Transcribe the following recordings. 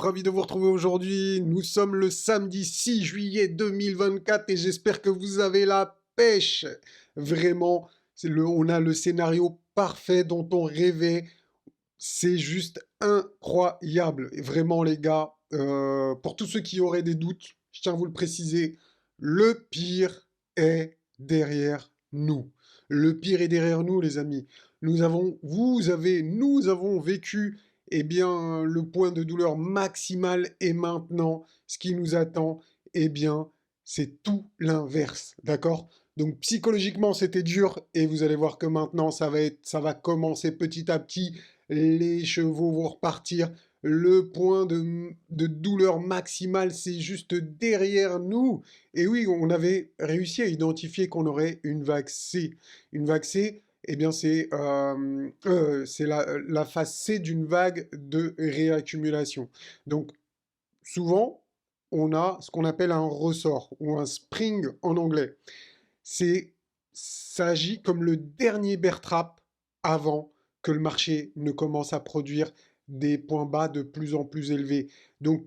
ravi de vous retrouver aujourd'hui. Nous sommes le samedi 6 juillet 2024 et j'espère que vous avez la pêche. Vraiment, on a le scénario parfait dont on rêvait. C'est juste incroyable. Et vraiment, les gars, pour tous ceux qui auraient des doutes, je tiens à vous le préciser, le pire est derrière nous. Le pire est derrière nous, les amis. Nous avons vécu, eh bien, le point de douleur maximal et maintenant, ce qui nous attend, eh bien, c'est tout l'inverse, d'accord? Donc psychologiquement, c'était dur et vous allez voir que maintenant, ça va commencer petit à petit, les chevaux vont repartir. Le point de douleur maximale, c'est juste derrière nous. Et oui, on avait réussi à identifier qu'on aurait une vague C. Une vague C, eh bien, c'est la phase C d'une vague de réaccumulation. Donc, souvent, on a ce qu'on appelle un ressort ou un spring en anglais. Ça agit comme le dernier bear trap avant que le marché ne commence à produire des points bas de plus en plus élevés. Donc,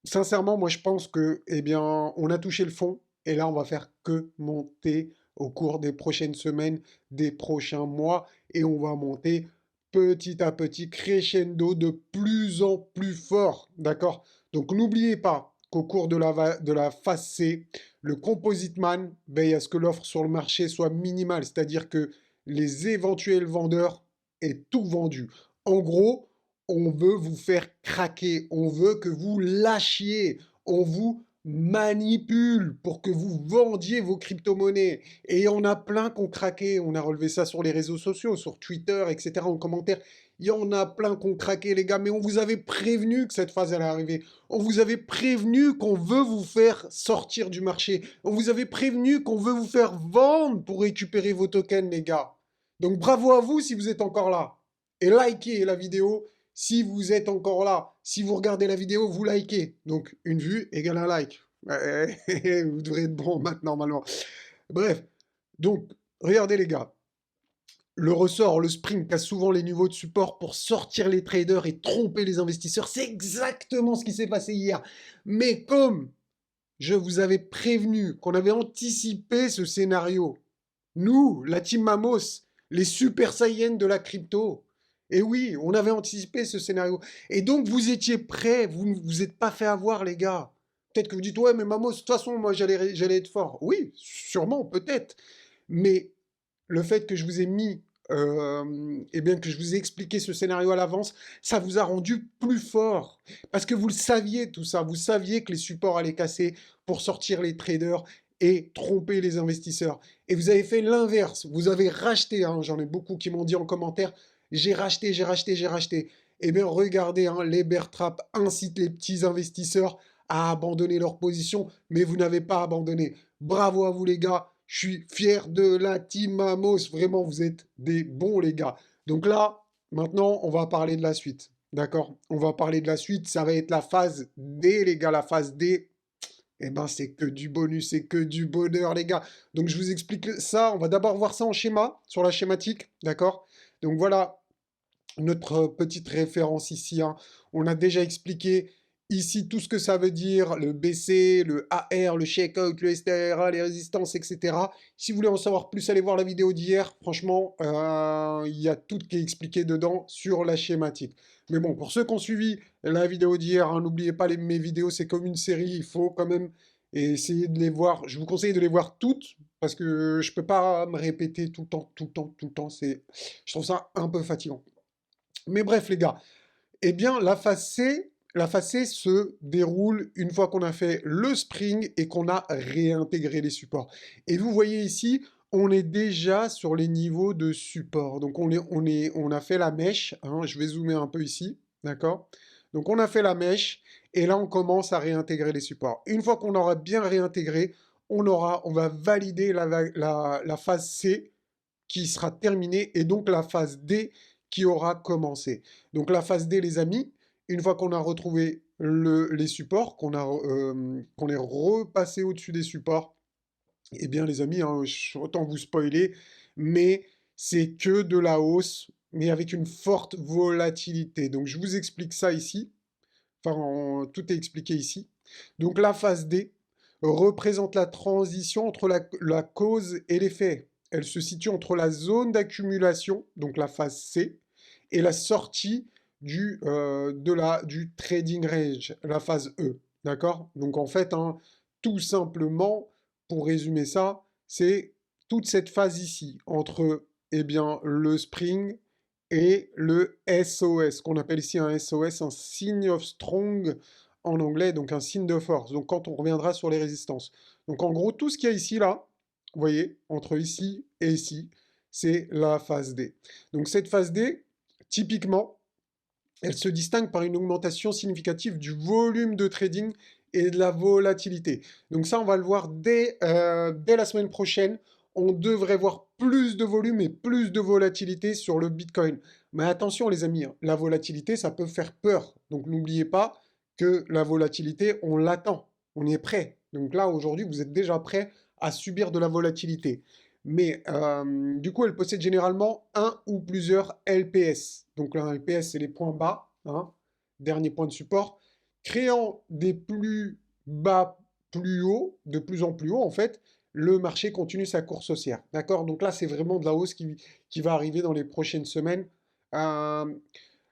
sincèrement, moi, je pense que, eh bien, on a touché le fond et là, on va faire que monter au cours des prochaines semaines, des prochains mois et on va monter petit à petit, crescendo, de plus en plus fort, d'accord? Donc, n'oubliez pas qu'au cours de la phase C, le composite man veille à ce que l'offre sur le marché soit minimale, c'est-à-dire que les éventuels vendeurs aient tout vendu. En gros, on veut vous faire craquer, on veut que vous lâchiez, on vous manipule pour que vous vendiez vos crypto-monnaies. Et il y en a plein qui ont craqué, on a relevé ça sur les réseaux sociaux, sur Twitter, etc., en commentaire. Il y en a plein qui ont craqué, les gars, mais on vous avait prévenu que cette phase allait arriver. On vous avait prévenu qu'on veut vous faire sortir du marché. On vous avait prévenu qu'on veut vous faire vendre pour récupérer vos tokens, les gars. Donc bravo à vous si vous êtes encore là. Et likez la vidéo si vous êtes encore là. Si vous regardez la vidéo, vous likez. Donc une vue égale un like. Vous devrez être bon maintenant, normalement. Bref, donc regardez les gars. Le ressort, le spring casse souvent les niveaux de support pour sortir les traders et tromper les investisseurs. C'est exactement ce qui s'est passé hier. Mais comme je vous avais prévenu qu'on avait anticipé ce scénario, nous, la team Mamos, les super saiyans de la crypto, et oui, on avait anticipé ce scénario. Et donc vous étiez prêts, vous ne vous êtes pas fait avoir, les gars. Peut-être que vous dites, ouais, mais Mamos, de toute façon, moi, j'allais être fort. Oui, sûrement, peut-être. Mais le fait que je vous ai mis, eh bien que je vous ai expliqué ce scénario à l'avance, ça vous a rendu plus fort. Parce que vous le saviez tout ça, vous saviez que les supports allaient casser pour sortir les traders et tromper les investisseurs. Et vous avez fait l'inverse, vous avez racheté, hein, j'en ai beaucoup qui m'ont dit en commentaire, j'ai racheté, j'ai racheté, j'ai racheté. Eh bien regardez, hein, les bear traps incitent les petits investisseurs à abandonner leur position, mais vous n'avez pas abandonné. Bravo à vous les gars, je suis fier de la team Mamos. Vraiment, vous êtes des bons, les gars. Donc là, maintenant, on va parler de la suite. D'accord? On va parler de la suite. Ça va être la phase D, les gars. La phase D, eh ben, c'est que du bonus, c'est que du bonheur, les gars. Donc, je vous explique ça. On va d'abord voir ça en schéma, sur la schématique. D'accord? Donc, voilà notre petite référence ici, hein. On a déjà expliqué ici tout ce que ça veut dire, le BC, le AR, le shakeout, le STRA, les résistances, etc. Si vous voulez en savoir plus, allez voir la vidéo d'hier. Franchement, il y a tout qui est expliqué dedans sur la schématique. Mais bon, pour ceux qui ont suivi la vidéo d'hier, hein, n'oubliez pas, mes vidéos, c'est comme une série. Il faut quand même essayer de les voir. Je vous conseille de les voir toutes parce que je ne peux pas me répéter tout le temps, tout le temps, tout le temps. Je trouve ça un peu fatigant. Mais bref, les gars, eh bien, la phase C se déroule une fois qu'on a fait le spring et qu'on a réintégré les supports. Et vous voyez ici, on est déjà sur les niveaux de support. Donc, on a fait la mèche, hein, je vais zoomer un peu ici, d'accord? Donc, on a fait la mèche et là, on commence à réintégrer les supports. Une fois qu'on aura bien réintégré, on va valider la phase C qui sera terminée et donc la phase D qui aura commencé. Donc la phase D, les amis, une fois qu'on a retrouvé les supports, qu'on est repassé au-dessus des supports, eh bien les amis, hein, autant vous spoiler, mais c'est que de la hausse, mais avec une forte volatilité. Donc je vous explique ça ici. tout est expliqué ici. Donc la phase D représente la transition entre la cause et l'effet. Elle se situe entre la zone d'accumulation, donc la phase C, et la sortie du trading range, la phase E. D'accord? Donc en fait, hein, tout simplement, pour résumer ça, c'est toute cette phase ici, entre eh bien, le spring et le SOS, qu'on appelle ici un SOS, un signe of strong en anglais, donc un signe de force. Donc quand on reviendra sur les résistances. Donc en gros, tout ce qu'il y a ici, là, vous voyez, entre ici et ici, c'est la phase D. Donc cette phase D, typiquement, elle se distingue par une augmentation significative du volume de trading et de la volatilité. Donc ça, on va le voir dès la semaine prochaine. On devrait voir plus de volume et plus de volatilité sur le Bitcoin. Mais attention les amis, hein, la volatilité, ça peut faire peur. Donc n'oubliez pas que la volatilité, on l'attend, on est prêt. Donc là, aujourd'hui, vous êtes déjà prêt à subir de la volatilité. Mais du coup, elle possède généralement un ou plusieurs LPS. Donc là, un LPS, c'est les points bas, hein, dernier point de support, créant des plus bas plus haut, de plus en plus haut, en fait, le marché continue sa course haussière. D'accord? Donc là, c'est vraiment de la hausse qui va arriver dans les prochaines semaines. Euh,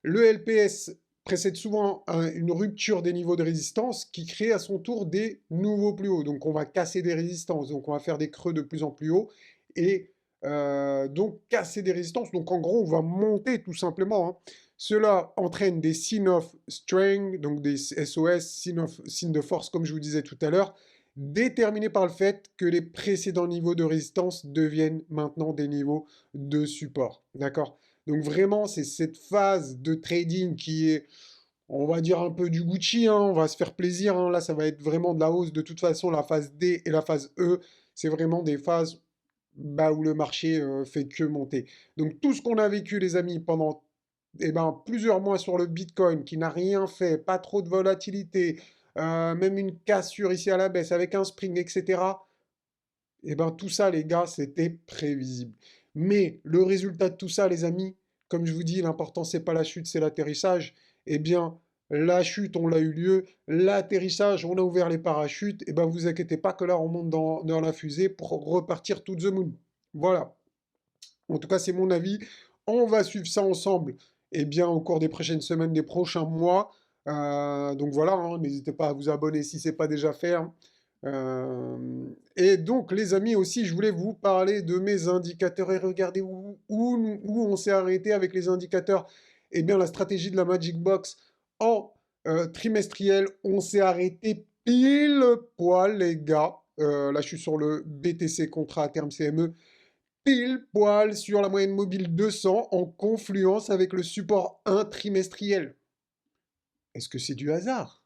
le LPS précède souvent une rupture des niveaux de résistance qui crée à son tour des nouveaux plus hauts. Donc on va casser des résistances, donc on va faire des creux de plus en plus haut et donc casser des résistances. Donc en gros, on va monter tout simplement, hein. Cela entraîne des signes of strength, donc des SOS, signes de force, comme je vous disais tout à l'heure, déterminés par le fait que les précédents niveaux de résistance deviennent maintenant des niveaux de support. D'accord? Donc vraiment, c'est cette phase de trading qui est, on va dire, un peu du Gucci, hein, on va se faire plaisir, hein. Là, ça va être vraiment de la hausse. De toute façon, la phase D et la phase E, c'est vraiment des phases bah, où le marché fait que monter. Donc tout ce qu'on a vécu, les amis, pendant plusieurs mois sur le Bitcoin, qui n'a rien fait, pas trop de volatilité, même une cassure ici à la baisse avec un spring, etc. Tout ça, les gars, c'était prévisible. Mais le résultat de tout ça, les amis, comme je vous dis, l'important, c'est pas la chute, c'est l'atterrissage. Eh bien, la chute, on l'a eu lieu. L'atterrissage, on a ouvert les parachutes. Vous inquiétez pas que là, on monte dans la fusée pour repartir to the moon. Voilà. En tout cas, c'est mon avis. On va suivre ça ensemble, au cours des prochaines semaines, des prochains mois. Donc voilà, hein, n'hésitez pas à vous abonner si ce n'est pas déjà fait, hein. Et donc, les amis, aussi, je voulais vous parler de mes indicateurs et regardez où on s'est arrêté avec les indicateurs. Eh bien, la stratégie de la Magic Box en trimestriel, on s'est arrêté pile poil, les gars. Là, je suis sur le BTC contrat à terme CME, pile poil sur la moyenne mobile 200 en confluence avec le support 1 trimestriel. Est-ce que c'est du hasard?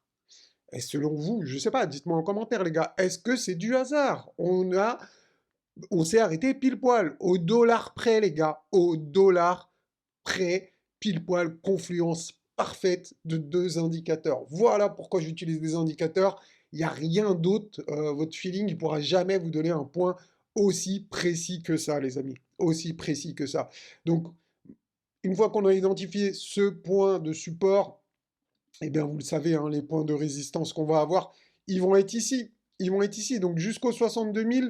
Et selon vous, je sais pas, dites-moi en commentaire les gars, est-ce que c'est du hasard? On s'est arrêté pile poil, au dollar près les gars, au dollar près, pile poil, confluence parfaite de deux indicateurs. Voilà pourquoi j'utilise des indicateurs. Il n'y a rien d'autre. Votre feeling ne pourra jamais vous donner un point aussi précis que ça, les amis. Aussi précis que ça. Donc, une fois qu'on a identifié ce point de support, vous le savez, hein, les points de résistance qu'on va avoir, ils vont être ici. Ils vont être ici. Donc jusqu'au 62 000,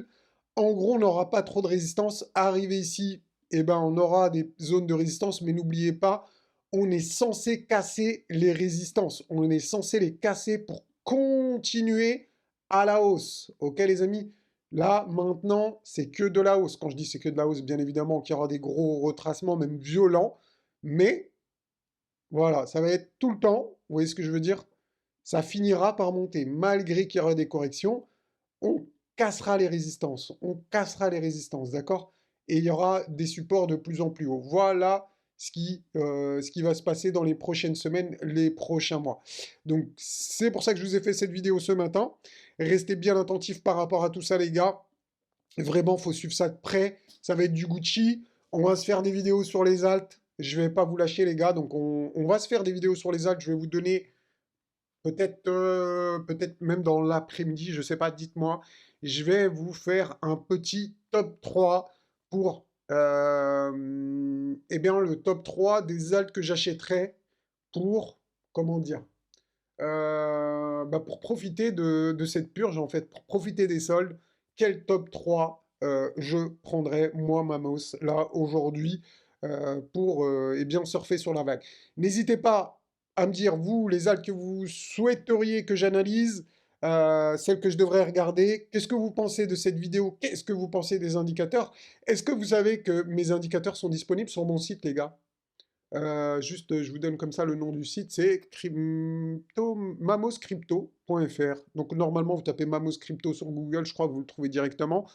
en gros, on n'aura pas trop de résistance. Arrivé ici, on aura des zones de résistance, mais n'oubliez pas, on est censé casser les résistances. On est censé les casser pour continuer à la hausse. Ok, les amis? Là, maintenant, c'est que de la hausse. Quand je dis c'est que de la hausse, bien évidemment qu'il y aura des gros retracements, même violents, mais voilà, ça va être tout le temps, vous voyez ce que je veux dire? Ça finira par monter, malgré qu'il y aura des corrections, on cassera les résistances, d'accord? Et il y aura des supports de plus en plus hauts. Voilà ce qui va se passer dans les prochaines semaines, les prochains mois. Donc c'est pour ça que je vous ai fait cette vidéo ce matin. Restez bien attentifs par rapport à tout ça, les gars. Vraiment, faut suivre ça de près. Ça va être du Gucci. On va se faire des vidéos sur les alts. Je vais pas vous lâcher, les gars. Donc, on va se faire des vidéos sur les alts. Je vais vous donner peut-être même dans l'après-midi, je sais pas, dites-moi. Je vais vous faire un petit top 3 pour le top 3 des alts que j'achèterais pour, comment dire, pour profiter de cette purge, en fait, pour profiter des soldes. Quel top 3 je prendrais, moi, Mamos, là, aujourd'hui, pour eh bien, surfer sur la vague. N'hésitez pas à me dire, vous, les algues que vous souhaiteriez que j'analyse, celles que je devrais regarder. Qu'est-ce que vous pensez de cette vidéo? Qu'est-ce que vous pensez des indicateurs? Est-ce que vous savez que mes indicateurs sont disponibles sur mon site, les gars? Juste, je vous donne comme ça le nom du site, c'est mamoscrypto.fr. Donc normalement, vous tapez Mamos Crypto sur Google, je crois que vous le trouvez directement.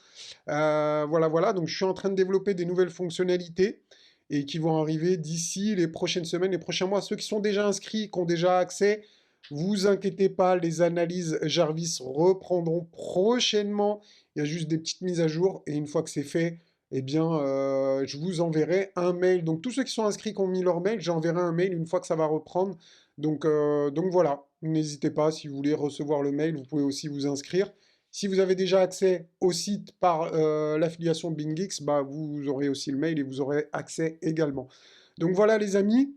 Voilà, voilà. Donc je suis en train de développer des nouvelles fonctionnalités et qui vont arriver d'ici les prochaines semaines, les prochains mois. Ceux qui sont déjà inscrits, qui ont déjà accès, vous inquiétez pas, les analyses Jarvis reprendront prochainement. Il y a juste des petites mises à jour et une fois que c'est fait, eh bien, je vous enverrai un mail. Donc tous ceux qui sont inscrits, qui ont mis leur mail, j'enverrai un mail une fois que ça va reprendre. Donc voilà, n'hésitez pas, si vous voulez recevoir le mail, vous pouvez aussi vous inscrire. Si vous avez déjà accès au site par l'affiliation BingX, bah, vous aurez aussi le mail et vous aurez accès également. Donc voilà les amis,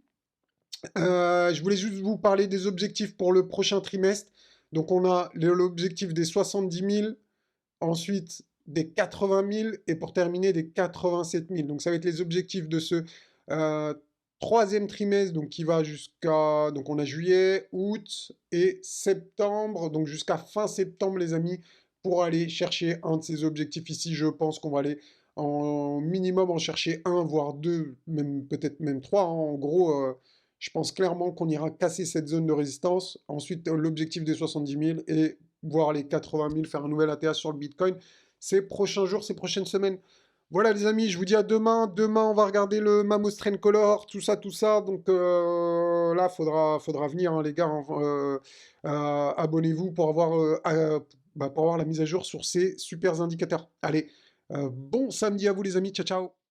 je voulais juste vous parler des objectifs pour le prochain trimestre. Donc on a l'objectif des 70 000, ensuite des 80 000 et pour terminer des 87 000. Donc ça va être les objectifs de ce euh, troisième trimestre, donc qui va jusqu'à, donc on a juillet, août et septembre, donc jusqu'à fin septembre les amis, pour aller chercher un de ces objectifs ici. Je pense qu'on va aller en minimum en chercher un, voire deux, même peut-être même trois, hein. En gros, je pense clairement qu'on ira casser cette zone de résistance. Ensuite, l'objectif des 70 000 et voir les 80 000, faire un nouvel ATH sur le Bitcoin ces prochains jours, ces prochaines semaines. Voilà les amis, je vous dis à demain. Demain, on va regarder le Mamos Train Color, tout ça, tout ça. Donc là, faudra venir, hein, les gars, hein. Abonnez-vous pour avoir la mise à jour sur ces super indicateurs. Allez, bon samedi à vous les amis, ciao ciao.